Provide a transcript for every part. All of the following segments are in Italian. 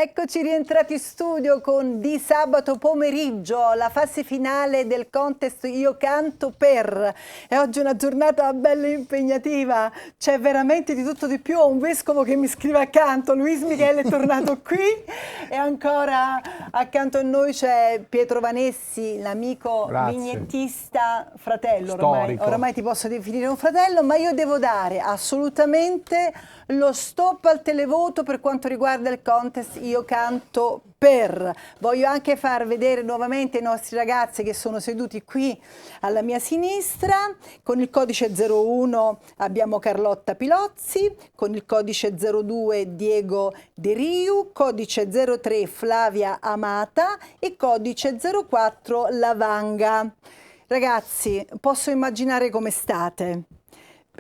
Eccoci rientrati in studio con di sabato pomeriggio, la fase finale del contest Io canto per. E oggi è una giornata bella impegnativa, c'è veramente di tutto di più. Ho un vescovo che mi scrive accanto, Luis Michele è tornato qui e ancora accanto a noi c'è Pietro Vanessi, l'amico vignettista, fratello ormai ti posso definire un fratello, ma io devo dare assolutamente lo stop al televoto per quanto riguarda il contest Io canto per. Voglio anche far vedere nuovamente i nostri ragazzi che sono seduti qui alla mia sinistra. Con il codice 01 abbiamo Carlotta Pilozzi, con il codice 02 Diego De Riu, codice 03 Flavia Amata e codice 04 Lavanga. Ragazzi, posso immaginare come state?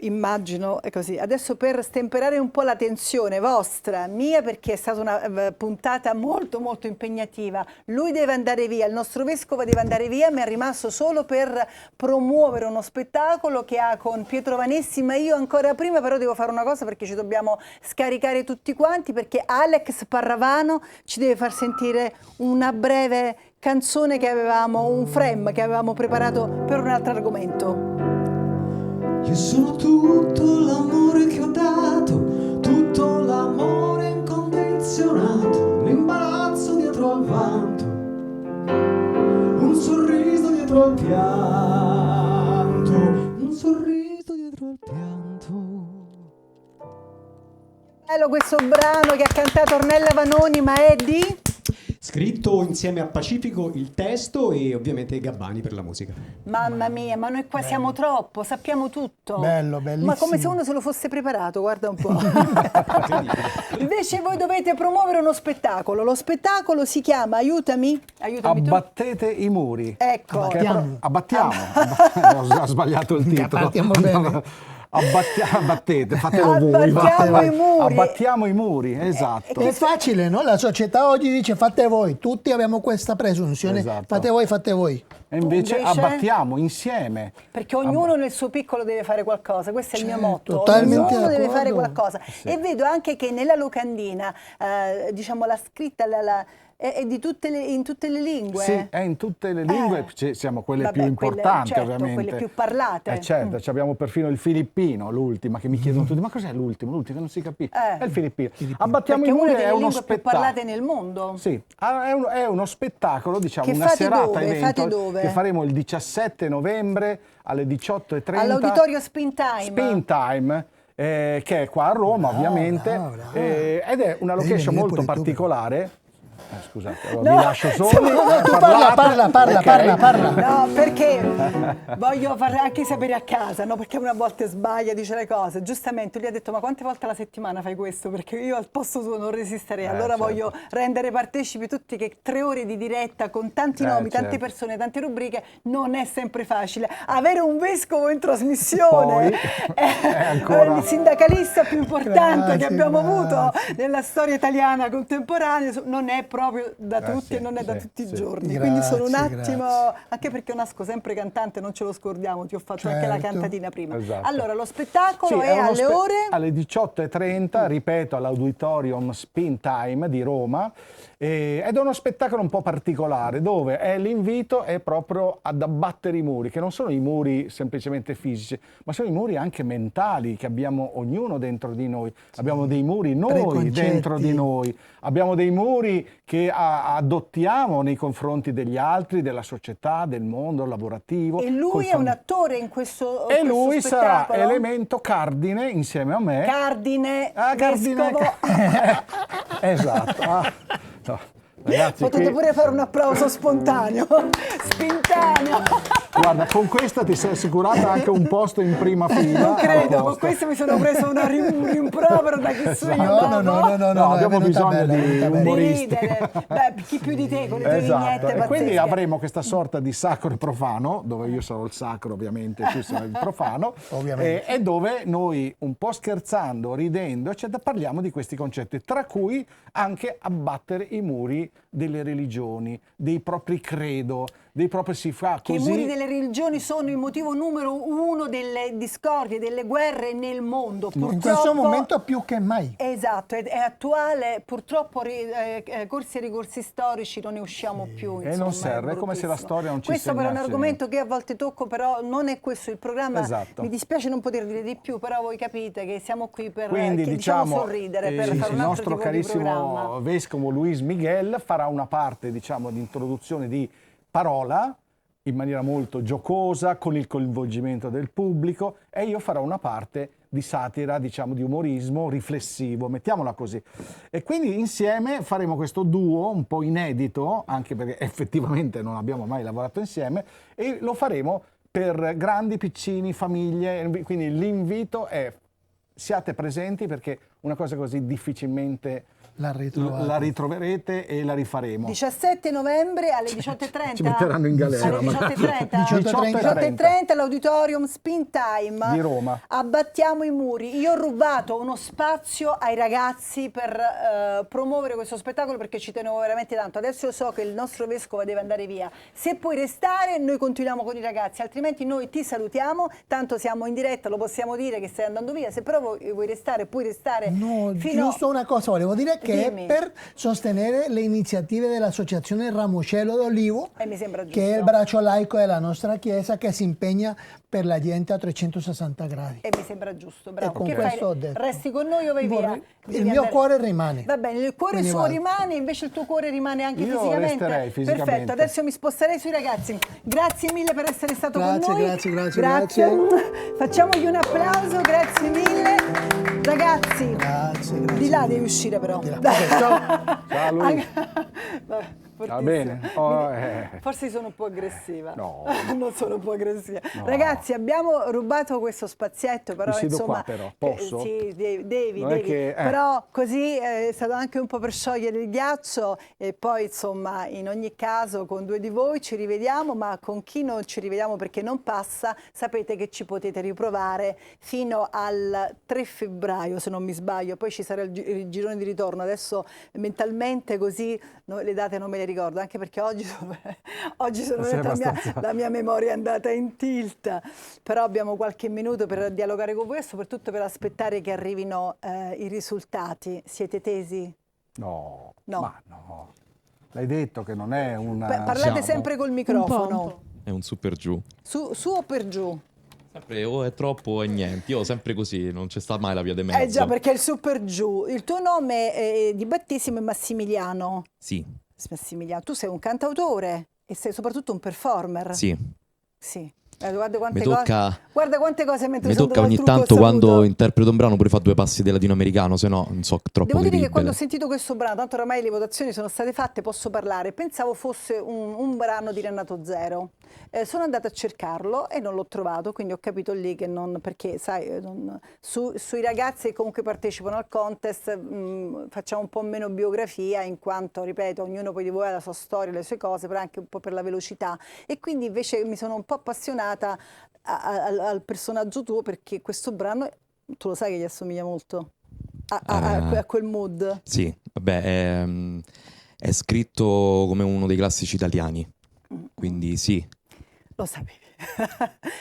Immagino è così. Adesso per stemperare un po' la tensione vostra, mia, perché è stata una puntata molto molto impegnativa, lui deve andare via, il nostro vescovo deve andare via, mi è rimasto solo per promuovere uno spettacolo che ha con Pietro Vanessi, ma io ancora prima però devo fare una cosa perché ci dobbiamo scaricare tutti quanti, perché Alex Parravano ci deve far sentire una breve canzone che avevamo, un frame che avevamo preparato per un altro argomento. Io sono tutto l'amore che ho dato, tutto l'amore incondizionato, l'imbarazzo dietro al vanto, un sorriso dietro al pianto, un sorriso dietro al pianto. Bello questo brano che ha cantato Ornella Vanoni, ma è di... Scritto insieme a Pacifico il testo e ovviamente Gabbani per la musica. Mamma mia, ma noi qua siamo troppo, sappiamo tutto. Bello, bellissimo. Ma come se uno se lo fosse preparato, guarda un po'. Invece voi dovete promuovere uno spettacolo. Lo spettacolo si chiama Aiutami. Aiutami Abbattete tu. I muri. Ecco. Abbattiamo. Ho sbagliato il titolo. Abbattiamo bene. Abbattete, fatelo voi. Abbattiamo i muri. Abbattiamo i muri, esatto. È facile, no? La società oggi dice fate voi, tutti abbiamo questa presunzione, Esatto. fate voi, fate voi. E invece abbattiamo insieme. Perché ognuno nel suo piccolo deve fare qualcosa, questo è il mio motto. Totalmente Ognuno deve d'accordo. fare qualcosa. Sì. E vedo anche che nella locandina, diciamo la scritta, è di in tutte le lingue. Sì, è in tutte le lingue, siamo quelle più importanti, certo, ovviamente. Quelle più parlate. Certo, abbiamo perfino il filippino, l'ultima, che mi chiedono tutti, ma cos'è l'ultimo? L'ultimo che non si capisce. È il filippino. Abbattiamo i muri, è uno spettacolo. Più parlate nel mondo. Sì, è uno spettacolo, diciamo, che una serata evento che faremo il 17 novembre alle 18:30. All'auditorio Spin Time. Spin Time. Che è qua a Roma, ovviamente, ed è una location molto particolare. Scusate, allora vi lascio solo. Parla. No, perché voglio far anche sapere a casa, no? Perché una volta sbaglia, dice le cose. Giustamente lui ha detto: ma quante volte alla settimana fai questo? Perché io al posto tuo non resisterei. Allora certo. Voglio rendere partecipi tutti che 3 ore di diretta con tanti nomi, tante persone, tante rubriche non è sempre facile. Avere un vescovo in trasmissione è il sindacalista più importante che abbiamo avuto nella storia italiana contemporanea, non è proprio da tutti e non è da tutti i giorni. Quindi sono un attimo, anche perché io nasco sempre cantante, non ce lo scordiamo, ti ho fatto anche la cantatina prima. Esatto. Allora, lo spettacolo è alle ore? Alle 18:30, ripeto, all'Auditorium Spin Time di Roma, ed è uno spettacolo un po' particolare, dove l'invito è proprio ad abbattere i muri, che non sono i muri semplicemente fisici, ma sono i muri anche mentali che abbiamo ognuno dentro di noi. Abbiamo dei muri noi dentro di noi, abbiamo dei muri che adottiamo nei confronti degli altri, della società, del mondo lavorativo. E lui è un attore in questo E lui sarà spettacolo? elemento cardine insieme a me. Cardine. Esatto. No. Ragazzi, potete pure fare un applauso spontaneo, spontaneo. Guarda, con questa ti sei assicurata anche un posto in prima fila. Non credo, con questo mi sono preso un rimprovero da chi sono io. No, abbiamo bisogno di umoristi. Di ridere. Beh, chi più di te con le tue vignette pazzesche. E quindi avremo questa sorta di sacro e profano, dove io sarò il sacro ovviamente, tu sarai il profano, e dove noi un po' scherzando, ridendo, eccetera, parliamo di questi concetti, tra cui anche abbattere i muri delle religioni, dei propri credo, dei propri si fa Che così. i muri delle religioni sono il motivo numero uno delle discordie, delle guerre nel mondo. Purtroppo, In questo momento più che mai. Esatto, è attuale, purtroppo corsi e ricorsi storici non ne usciamo più. E non serve, è come se la storia non ci Questo però è un insegnasse argomento che a volte tocco, però non è questo il programma. Esatto. Mi dispiace non poter dire di più, però voi capite che siamo qui per Quindi diciamo sorridere, per sì, fare sì, un il altro nostro tipo di programma. carissimo vescovo Luis Miguel farà una parte, diciamo, di introduzione di parola in maniera molto giocosa, con il coinvolgimento del pubblico, e io farò una parte di satira, diciamo, di umorismo riflessivo, mettiamola così. E quindi insieme faremo questo duo un po' inedito, anche perché effettivamente non abbiamo mai lavorato insieme, e lo faremo per grandi, piccini, famiglie. Quindi l'invito è: siate presenti, perché una cosa così difficilmente La la ritroverete e la rifaremo. 17 novembre alle 18:30. Ci metteranno in galera. Alle 18:30. 18:30 all'Auditorium Spin Time di Roma. Abbattiamo i muri. Io ho rubato uno spazio ai ragazzi per promuovere questo spettacolo, perché ci tenevo veramente tanto. Adesso so che il nostro vescovo deve andare via. Se puoi restare, noi continuiamo con i ragazzi, altrimenti noi ti salutiamo. Tanto siamo in diretta, lo possiamo dire che stai andando via. Se però vuoi restare, puoi restare. No, fino giusto una cosa volevo dire, che Dimmi. è per sostenere le iniziative dell'Associazione Ramoscello d'Olivo, mi sembra giusto. che è il braccio laico della nostra Chiesa, che si impegna per la gente a 360 gradi. E mi sembra giusto, bravo. con Che questo ho fai? detto. Resti con noi o vai via? Il Devi mio andare- cuore rimane. Va bene, il cuore Quindi suo vado. rimane, invece il tuo cuore rimane anche Io fisicamente. resterei fisicamente. Perfetto, adesso mi sposterei sui ragazzi. Grazie mille per essere stato Grazie, con noi. grazie. Facciamogli un applauso, grazie mille. Ragazzi, Grazie. di là devi uscire però. Di là. Ok, ciao. Ciao Luis. Vabbè, Va bene. Oh, Forse sono un po' aggressiva. No. Non sono un po' aggressiva. No. Ragazzi, abbiamo rubato questo spazietto, però Mi siedo insomma, qua, però. Posso? sì, devi. Non è che, Però così è stato anche un po' per sciogliere il ghiaccio, e poi insomma, in ogni caso con due di voi ci rivediamo, ma con chi non ci rivediamo perché non passa, sapete che ci potete riprovare fino al 3 febbraio, se non mi sbaglio. Poi ci sarà il girone di ritorno. Adesso mentalmente così le date non me le ricordo, anche perché oggi sono la mia memoria è andata in tilt, però abbiamo qualche minuto per dialogare con voi e soprattutto per aspettare che arrivino i risultati. Siete tesi? No. No. Ma no. L'hai detto che non è una... Parlate Siamo. sempre col Un microfono. È un super giù. Su o per giù? Sempre o è troppo o è niente. Io sempre così, non c'è sta mai la via di mezzo. Già, perché è il su per giù. Il tuo nome di battesimo è Massimiliano. Sì, Massimiliano, tu sei un cantautore e sei soprattutto un performer. sì. Sì. Guarda quante Mi tocca, cose. Guarda quante cose mentre mi sono tocca dal ogni trucco tanto quando saluto. interpreto un brano pure fa due passi del latinoamericano, se no non so, troppo Devo dire che credibile. quando ho sentito questo brano, tanto oramai le votazioni sono state fatte, posso parlare, pensavo fosse un brano di Renato Zero. Sono andata a cercarlo e non l'ho trovato, quindi ho capito lì che non, perché sai, sui ragazzi che comunque partecipano al contest facciamo un po' meno biografia, in quanto, ripeto, ognuno poi di voi ha la sua storia, le sue cose, però anche un po' per la velocità. E quindi invece mi sono un po' appassionata al personaggio tuo, perché questo brano, tu lo sai che gli assomiglia molto a quel mood. Sì, vabbè, è scritto come uno dei classici italiani, quindi sì. Lo sapevi.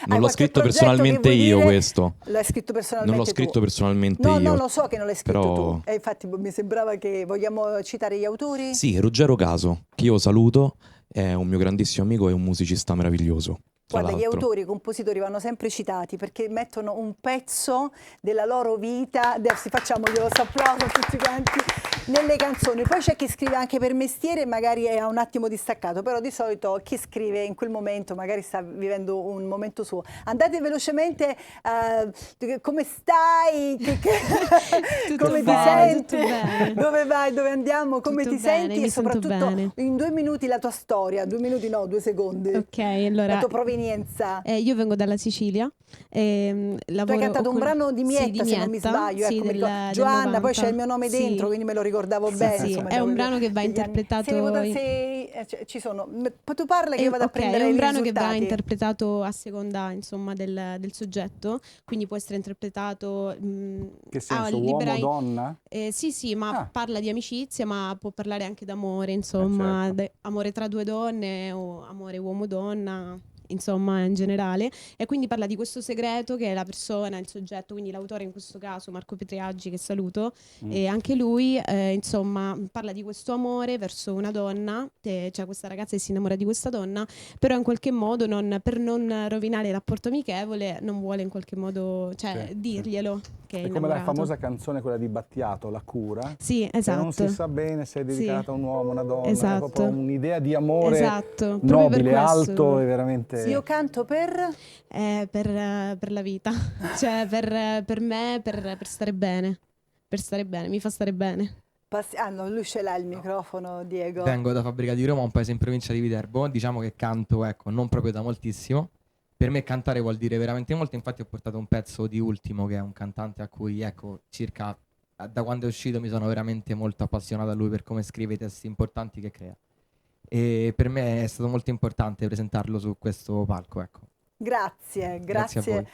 Non l'ho scritto personalmente io questo. L'hai scritto personalmente Non l'ho scritto tu. personalmente No, io. no, lo so che non l'hai scritto però... tu. E infatti mi sembrava che vogliamo citare gli autori. Sì, Ruggero Caso, che io saluto, è un mio grandissimo amico e un musicista meraviglioso. Guarda, gli autori, i compositori vanno sempre citati perché mettono un pezzo della loro vita. Adesso facciamogli lo applauso a tutti quanti nelle canzoni. Poi c'è chi scrive anche per mestiere e magari è un attimo distaccato, però di solito chi scrive in quel momento magari sta vivendo un momento suo. Andate velocemente, come stai? Come ti senti? Dove vai? Dove andiamo? Come Tutto ti bene, senti? mi E sento soprattutto bene. in 2 minuti la tua storia, 2 minuti no, 2 secondi. Ok, allora, La tua provenienza. io vengo dalla Sicilia. Tu hai cantato un brano di Mietta, se non mi sbaglio, sì, ecco, mi del ricordo. Giovanna, 90. poi c'è il mio nome Sì. dentro, quindi me lo ricordavo Sì, bene. sì, insomma, è un brano che va interpretato Sei ci sono. Tu parla che io vado a Ok, prendere è un i brano che va risultati. interpretato a seconda, insomma, del soggetto, quindi può essere interpretato Che senso, libera uomo, donna? sì, ma Ah. parla di amicizia, ma può parlare anche d'amore, insomma, Certo. amore tra due donne o amore uomo-donna, insomma, in generale. E quindi parla di questo segreto che è la persona, il soggetto, quindi l'autore in questo caso, Marco Petriaggi, che saluto, e anche lui, insomma, parla di questo amore verso una donna, cioè questa ragazza che si innamora di questa donna, però in qualche modo, per non rovinare il rapporto amichevole, non vuole in qualche modo, cioè, Sì, dirglielo che è È come la innamorato. famosa canzone, quella di Battiato, La cura. Sì, Che esatto. non si sa bene se è dedicata Sì. a un uomo o una donna, è Esatto. proprio un'idea di amore Esatto, proprio per nobile, questo. alto e veramente... Io canto per... Per la vita, cioè per me, per stare bene, mi fa stare bene. No, lui ce l'ha il microfono, Diego. Vengo da Fabbrica di Roma, un paese in provincia di Viterbo. Diciamo che canto, ecco, non proprio da moltissimo. Per me cantare vuol dire veramente molto. Infatti ho portato un pezzo di Ultimo, che è un cantante a cui, ecco, circa da quando è uscito mi sono veramente molto appassionato a lui per come scrive i testi importanti che crea. E per me è stato molto importante presentarlo su questo palco, ecco. Grazie Grazie a voi.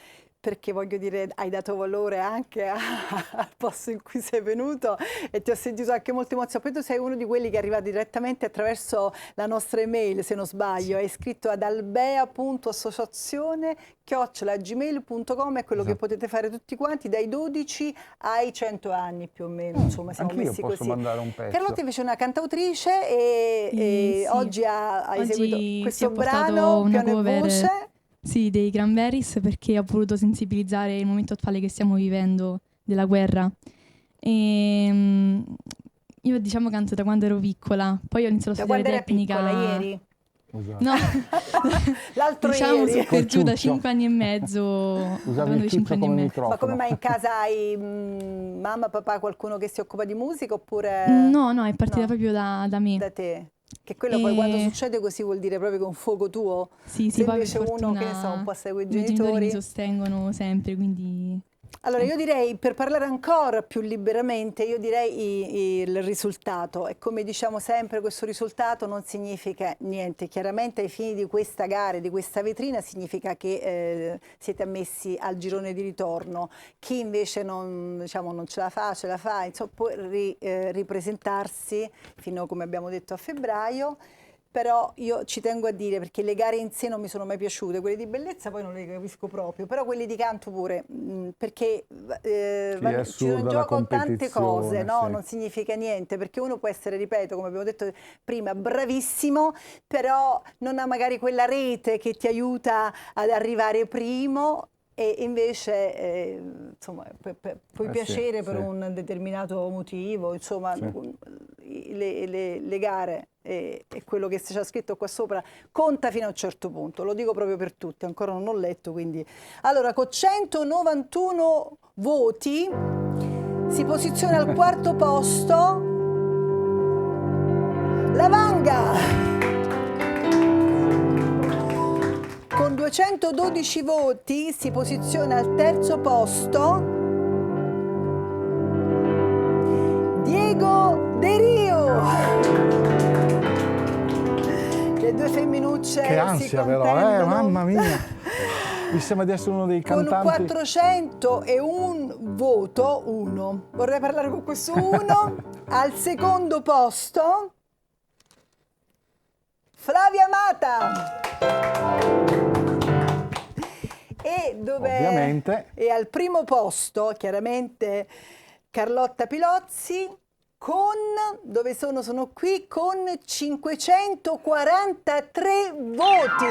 perché voglio dire, hai dato valore anche al posto in cui sei venuto e ti ho sentito anche molto emozionato. Poi tu sei uno di quelli che arriva direttamente attraverso la nostra email, se non sbaglio. Hai scritto ad albea.associazione@gmail.com, è quello che potete fare tutti quanti dai 12 ai 100 anni più o meno, insomma siamo Anch'io messi posso così. mandare un pezzo. Carlotta invece è una cantautrice e Sì. oggi ha Oggi eseguito sì, questo ho portato brano, una piano e cover. voce. Sì, dei Cranberries, perché ho voluto sensibilizzare il momento attuale che stiamo vivendo della guerra. Io diciamo canto da quando ero piccola, poi ho iniziato a Da studiare quando era tecnica. piccola, ieri? Scusa. No, L'altro diciamo ieri. su per giù da Ciccio. 5 anni e mezzo. Usavi quando il avevo 5 ciccio anni e come mezzo. microfono. Ma come mai in casa hai mamma, papà, qualcuno che si occupa di musica oppure No, è partita no, proprio da me. da te? Che quello poi quando E- succede così vuol dire proprio che è un fuoco tuo. Sì, Se poi invece per uno, che ne so, fortuna un po' segue i i miei genitori mi genitori. sostengono sempre, quindi... Allora io direi, per parlare ancora più liberamente, io direi il risultato. E come diciamo sempre, questo risultato non significa niente. Chiaramente ai fini di questa gara, di questa vetrina, significa che siete ammessi al girone di ritorno. Chi invece non ce la fa, insomma, può ripresentarsi fino, come abbiamo detto, a febbraio. Però io ci tengo a dire, perché le gare in sé non mi sono mai piaciute, quelle di bellezza poi non le capisco proprio, però quelle di canto pure, perché ci sono in assurda la gioco tante cose, competizione, no? sì. Non significa niente, perché uno può essere, ripeto, come abbiamo detto prima, bravissimo, però non ha magari quella rete che ti aiuta ad arrivare primo. E invece insomma, puoi piacere per un determinato motivo, insomma, le gare e quello che c'è scritto qua sopra conta fino a un certo punto, lo dico proprio per tutti, ancora non ho letto, quindi... Allora, con 191 voti si posiziona al quarto posto La Vanga. Con 212 voti si posiziona al terzo posto Diego De Rio. Le due femminucce Che si ansia però, contendono. mamma mia. Mi sembra di essere uno dei Con cantanti. 401 voto, uno. Vorrei parlare con questo uno. Al secondo posto Flavia Amata. E Ovviamente. E al primo posto, chiaramente, Carlotta Pilozzi dove sono qui con 543 voti.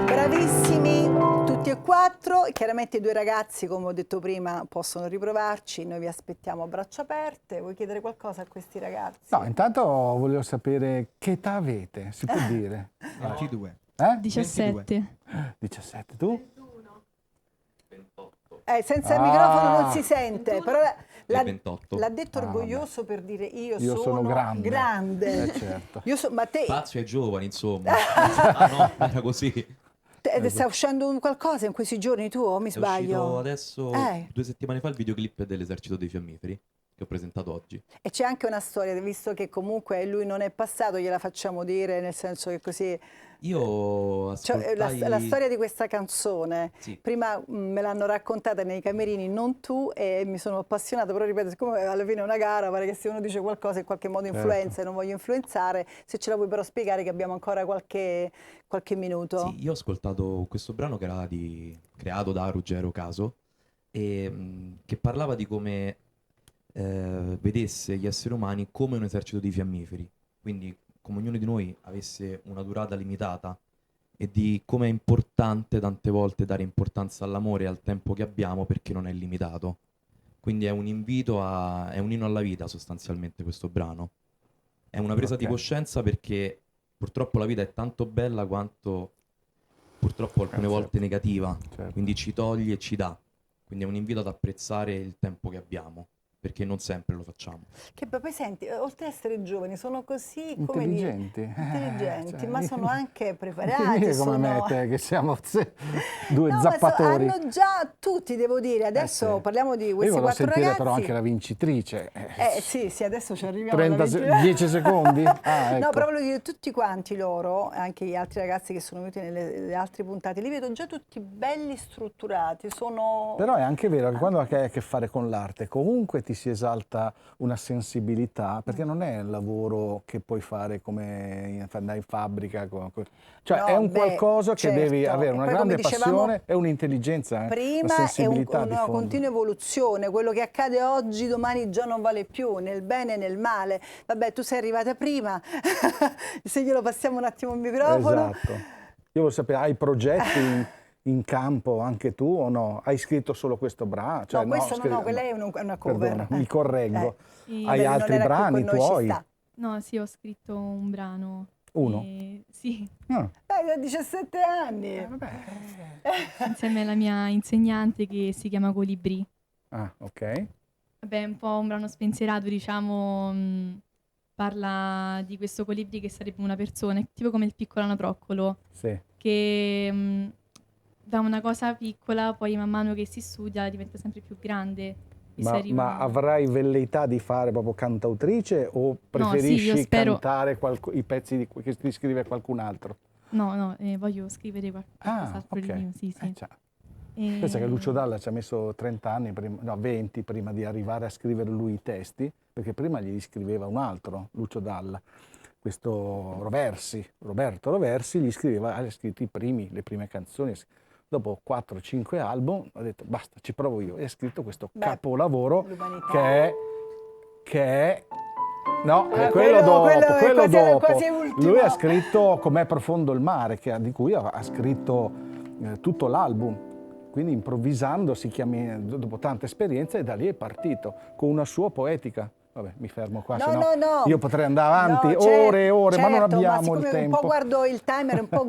Bravissimi tutti e quattro. Chiaramente i due ragazzi, come ho detto prima, possono riprovarci. Noi vi aspettiamo a braccia aperte. Vuoi chiedere qualcosa a questi ragazzi? No, intanto volevo sapere che età avete, si può dire? 22. 17. 17, tu? Senza il microfono non si sente, però 28. l'ha detto orgoglioso per dire io sono grande. Certo. Ma te Spazio ai giovani, insomma. Ah no, era così. sta uscendo qualcosa in questi giorni tu, o mi È sbaglio? uscito adesso, 2 settimane fa, il videoclip dell'Esercito dei Fiammiferi. che ho presentato oggi. E c'è anche una storia, visto che comunque lui non è passato, gliela facciamo dire, nel senso che così... Io ascoltai... la storia di questa canzone, Sì. prima me l'hanno raccontata nei camerini, non tu, e mi sono appassionata, però ripeto, siccome alla fine è una gara, pare che se uno dice qualcosa in qualche modo influenza e non voglio influenzare, se ce la vuoi però spiegare che abbiamo ancora qualche minuto. Sì, io ho ascoltato questo brano che era creato da Ruggero Caso e che parlava di come vedesse gli esseri umani come un esercito di fiammiferi, quindi come ognuno di noi avesse una durata limitata e di come è importante tante volte dare importanza all'amore e al tempo che abbiamo perché non è limitato. Quindi è un invito è un inno alla vita sostanzialmente questo brano. È una presa di coscienza perché purtroppo la vita è tanto bella quanto purtroppo alcune volte negativa, quindi ci toglie e ci dà. Quindi è un invito ad apprezzare il tempo che abbiamo, perché non sempre lo facciamo. Che poi senti, oltre ad essere giovani, sono così come intelligenti, intelligenti, ma sono anche preparati. Come me, te, che siamo due no, zappatori. Ma hanno già tutti, devo dire. Adesso parliamo di questi 4 ragazzi. Io però anche la vincitrice. Sì, adesso ci arriviamo. 10 secondi? Ecco. No, però voglio dire, tutti quanti loro, anche gli altri ragazzi che sono venuti nelle altre puntate, li vedo già tutti belli strutturati. Però è anche vero che quando hai a che fare con l'arte, comunque ti si esalta una sensibilità, perché non è un lavoro che puoi fare come andare in fabbrica, cioè no, è un qualcosa che devi avere una grande passione e un'intelligenza, prima una sensibilità è una continua evoluzione, quello che accade oggi domani già non vale più, nel bene e nel male. Vabbè, tu sei arrivata prima, se glielo passiamo un attimo il microfono. Esatto. Io voglio sapere, hai progetti in campo anche tu o no? Hai scritto solo questo brano? Cioè, no, questo no, quella è una cover. Perdona, mi correggo. Sì. Hai altri brani tuoi? No, sì, ho scritto un brano. Uno? Sì. Da 17 anni. Insieme alla mia insegnante che si chiama Colibrì. Ah, ok. Vabbè, è un po' un brano spensierato, diciamo, parla di questo colibrì che sarebbe una persona, tipo come il piccolo anatroccolo, sì. Che da una cosa piccola poi man mano che si studia diventa sempre più grande. Ma avrai velleità di fare proprio cantautrice o preferisci no, sì, cantare i pezzi che ti scrive qualcun altro? No, voglio scrivere qualcos'altro di mio, sì. Pensa che Lucio Dalla ci ha messo 30 anni, 20 prima di arrivare a scrivere lui i testi, perché prima gli scriveva un altro, Lucio Dalla. Questo Roberto Roversi, ha scritto le prime canzoni. Dopo 4-5 album ho detto basta, ci provo io, e ha scritto questo capolavoro che è no, è quello dopo. Quasi lui ha scritto Com'è profondo il mare, di cui ha scritto tutto l'album, quindi improvvisando dopo tante esperienze, e da lì è partito con una sua poetica. Vabbè, mi fermo qua, no. Io potrei andare avanti ore e ore, ma non abbiamo il tempo. Un po' guardo il timer, un po'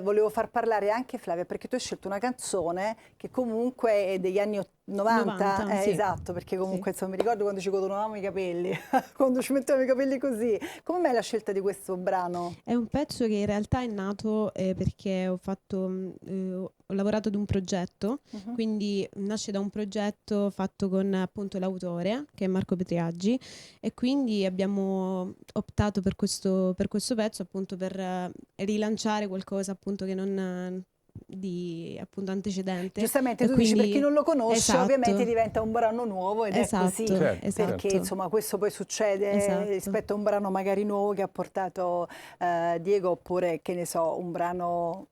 volevo far parlare anche Flavia, perché tu hai scelto una canzone che comunque è degli anni 90, sì. Esatto, perché comunque insomma, mi ricordo quando ci codonavamo i capelli, quando ci mettevamo i capelli così. Come mai la scelta di questo brano? È un pezzo che in realtà è nato perché ho lavorato ad un progetto, quindi nasce da un progetto fatto con appunto l'autore, che è Marco Petriaggi, e quindi abbiamo optato per questo pezzo appunto per rilanciare qualcosa appunto che non di appunto antecedente. Giustamente, tu quindi, dici, per chi non lo conosce, esatto, ovviamente diventa un brano nuovo ed è così, perché insomma questo poi succede rispetto a un brano magari nuovo che ha portato Diego, oppure che ne so, un brano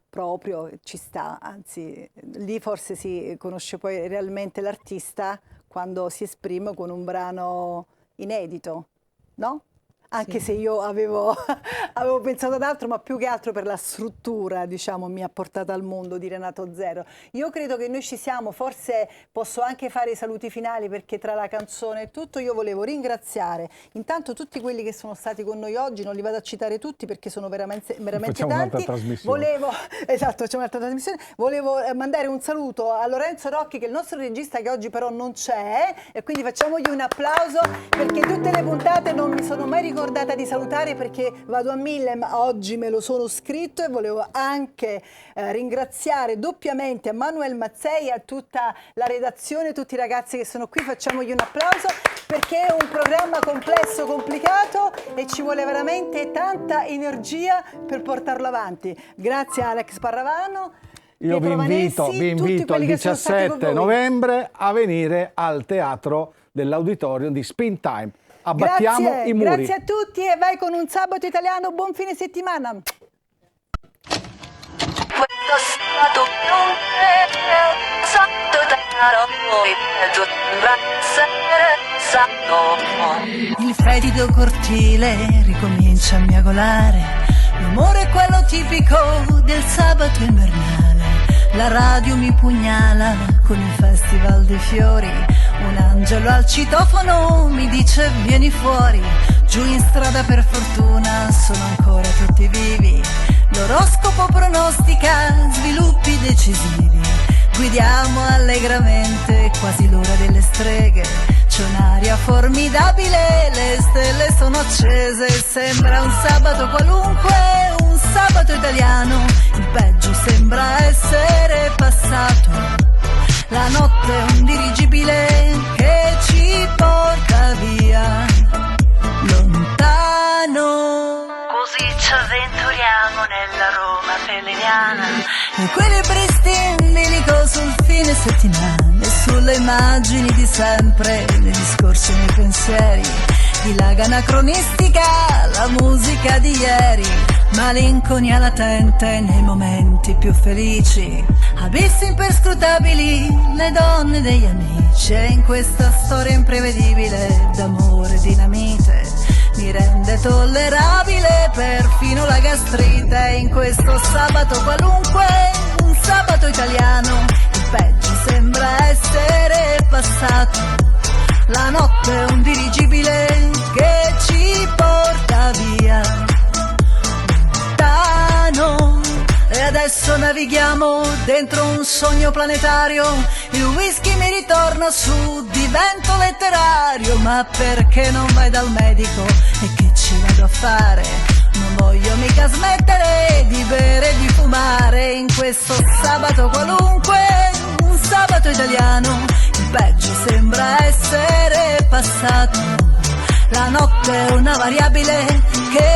proprio, ci sta, anzi lì forse si conosce poi realmente l'artista quando si esprime con un brano inedito, no? Anche se io avevo pensato ad altro, ma più che altro per la struttura, diciamo, mi ha portata al mondo di Renato Zero. Io credo che noi ci siamo, forse posso anche fare i saluti finali, perché tra la canzone e tutto io volevo ringraziare intanto tutti quelli che sono stati con noi oggi, non li vado a citare tutti perché sono veramente facciamo tanti. Un'altra trasmissione. Facciamo un'altra trasmissione. Volevo mandare un saluto a Lorenzo Rocchi, che è il nostro regista, che oggi però non c'è, e quindi facciamogli un applauso, perché tutte le puntate non mi sono mai ricordata ricordata di salutare perché vado a 1000, ma oggi me lo sono scritto e volevo anche ringraziare doppiamente a Manuel Mazzei e a tutta la redazione, tutti i ragazzi che sono qui, facciamogli un applauso perché è un programma complesso, complicato e ci vuole veramente tanta energia per portarlo avanti. Grazie a Alex Parravano. Io vi invito il 17 novembre a venire al teatro dell'Auditorium di Springtime. Abbattiamo i muri. Grazie a tutti e vai con un sabato italiano. Buon fine settimana. Il fetido cortile ricomincia a miagolare. L'umore è quello tipico del sabato invernale. La radio mi pugnala con il festival dei fiori. Un angelo al citofono mi dice vieni fuori. Giù in strada per fortuna sono ancora tutti vivi. L'oroscopo pronostica sviluppi decisivi. Guidiamo allegramente, quasi l'ora delle streghe. C'è un'aria formidabile, le stelle sono accese. Sembra un sabato qualunque, un sabato italiano. Il peggio sembra essere passato. La notte è un dirigibile che ci porta via lontano. Così ci avventuriamo nella Roma peleniana. Equilibristi in bilico sul fine settimana e sulle immagini di sempre, nei discorsi e nei pensieri. Dilaga anacronistica la musica di ieri, malinconia latente nei momenti più felici. Abissi imperscrutabili le donne degli amici e in questa storia imprevedibile d'amore e dinamite mi rende tollerabile perfino la gastrite. In questo sabato qualunque, un sabato italiano, il peggio sembra essere passato. La notte è un dirigibile che ci porta via lontano. E adesso navighiamo dentro un sogno planetario. Il whisky mi ritorna su, divento letterario. Ma perché non vai dal medico? E che ci vado a fare? Non voglio mica smettere di bere e di fumare. In questo sabato qualunque, un sabato italiano, il peggio sembra essere passato. La notte è una variabile che